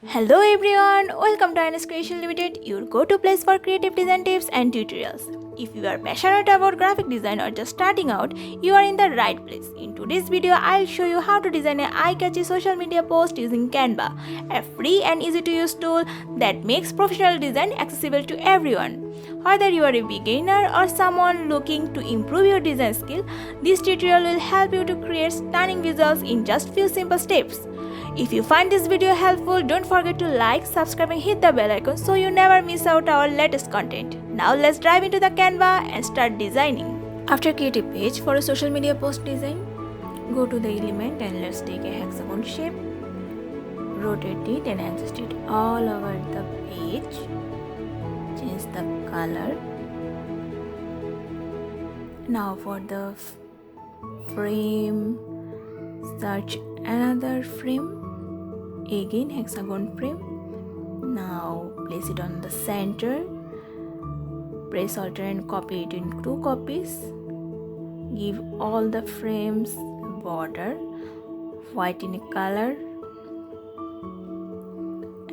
Hello everyone, welcome to Ines Creation Limited, your go-to place for creative design tips and tutorials. If you are passionate about graphic design or just starting out, you are in the right place. In today's video, I'll show you how to design an eye-catchy social media post using Canva, a free and easy-to-use tool that makes professional design accessible to everyone. Whether you are a beginner or someone looking to improve your design skill, this tutorial will help you to create stunning visuals in just few simple steps. If you find this video helpful, don't forget to like, subscribe and hit the bell icon so you never miss out our latest content. Now let's dive into the Canva and start designing. After create a page for a social media post design, go to the element and let's take a hexagon shape. Rotate it and adjust it all over the page. Change the color. Now for the frame, search another frame. Again hexagon frame. Now place it on the center. Press Alt and copy it in 2 copies. Give all the frames border, white in color.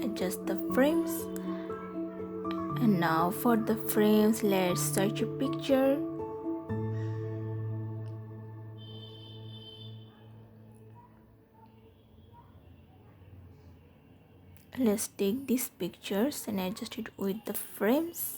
Adjust the frames. And now for the frames, let's search a picture. Let's take these pictures and adjust it with the frames.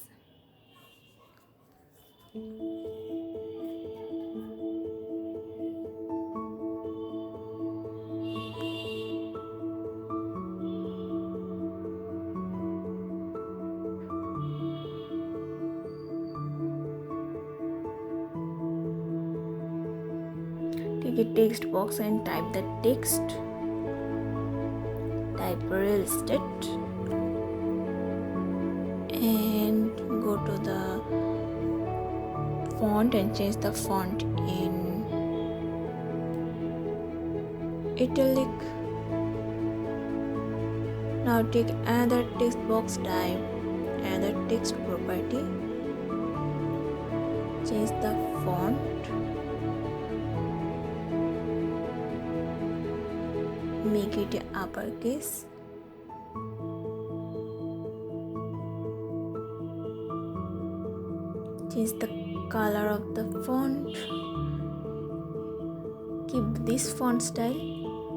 Take a text box and type the text. Type real estate and go to the font and change the font in italic. Now take another text box, type another text property, change the font, make it uppercase. Change the color of the font. Keep this font style.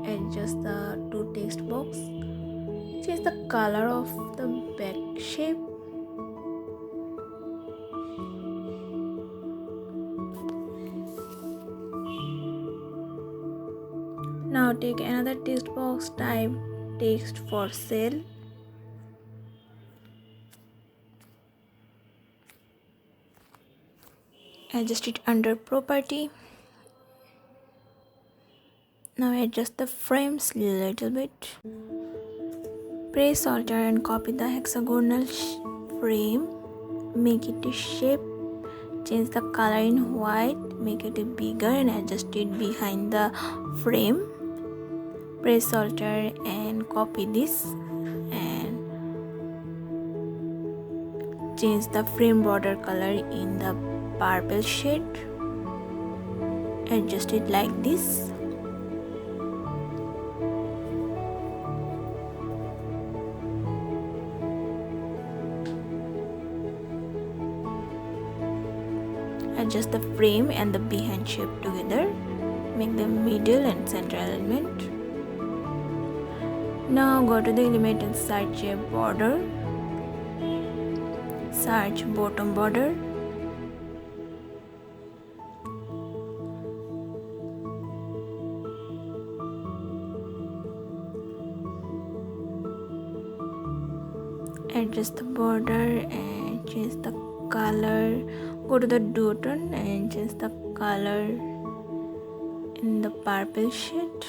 Adjust the 2 text box. Change the color of the back shape. Now take another text box, type text for sale. Adjust it under property. Now adjust the frames a little bit. Press Alt and copy the hexagonal frame. Make it a shape. Change the color in white. Make it bigger and adjust it behind the frame. Press Alt and copy this and change the frame border color in the purple shade. Adjust it like this. Adjust the frame and the behind shape together. Make the middle and center element. Now go to the element and search a border. Search bottom border. Adjust the border and change the color. Go to the button and change the color in the purple shade.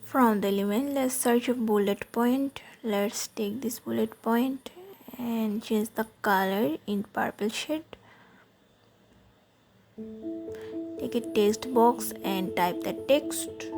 From the element, let's search a bullet point. Let's take this bullet point and change the color in purple shade. Take a text box and type the text.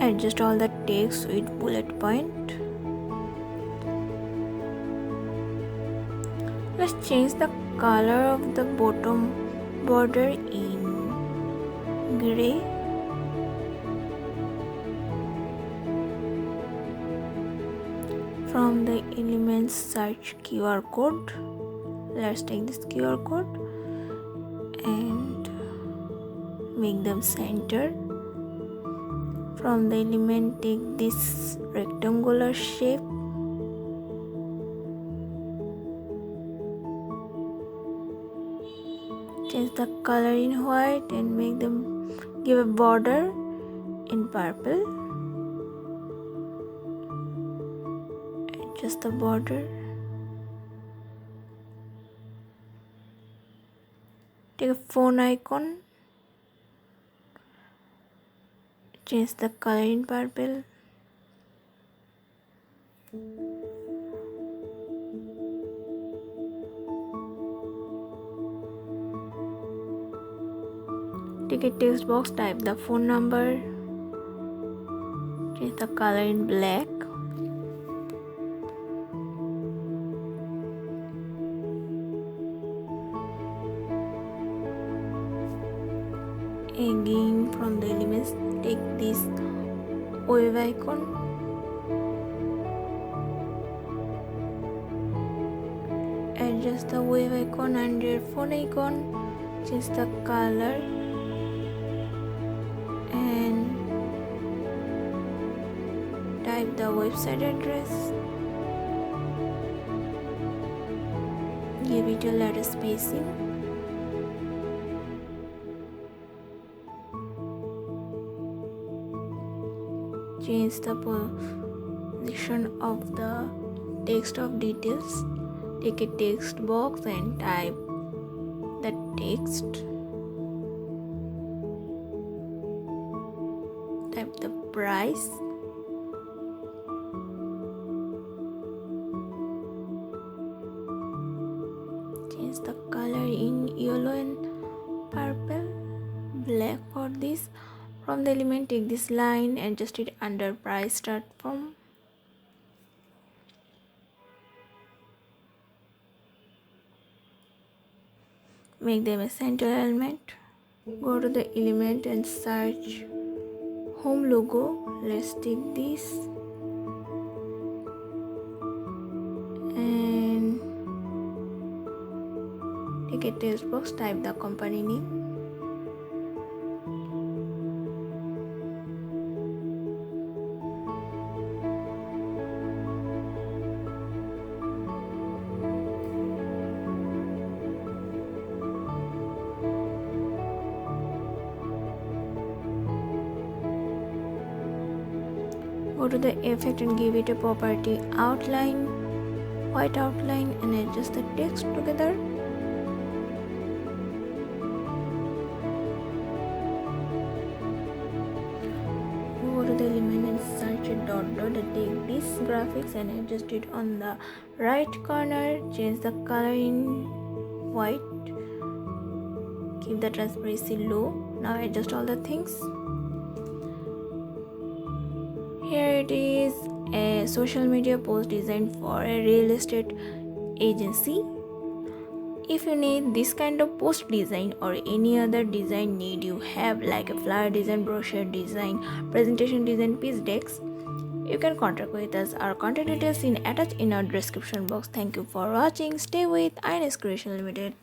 Adjust all the text with bullet point. Let's change the color of the bottom border in gray. From the elements, search QR code. Let's take this QR code and make them center. From the element, take this rectangular shape. Change the color in white and make them give a border in purple. Adjust the border. Take a phone icon. Change the color in purple. Take a text box, type the phone number. Change the color in black. Again, from the elements, take this wave icon. Adjust the wave icon under phone icon. Change the color and type the website address. Give it a letter spacing. Change the position of the text of details. Take a text box and type the text. Type the price. Change the color in yellow and purple, black for this. From the element, take this line, adjust it under price start from. Make them a center element. Go to the element and search home logo. Let's take this and take a text box, type the company name. Go to the effect and give it a property outline, white outline, and adjust the text together. Go to the element and search a dot and take this graphics and adjust it on the right corner. Change the color in white. Keep the transparency low. Now adjust all the things. Here it is, a social media post designed for a real estate agency. If you need this kind of post design or any other design need you have, like a flyer design, brochure design, presentation design, pitch decks, you can contact with us. Our contact details attached in our description box. Thank you for watching. Stay with INS Creation Limited.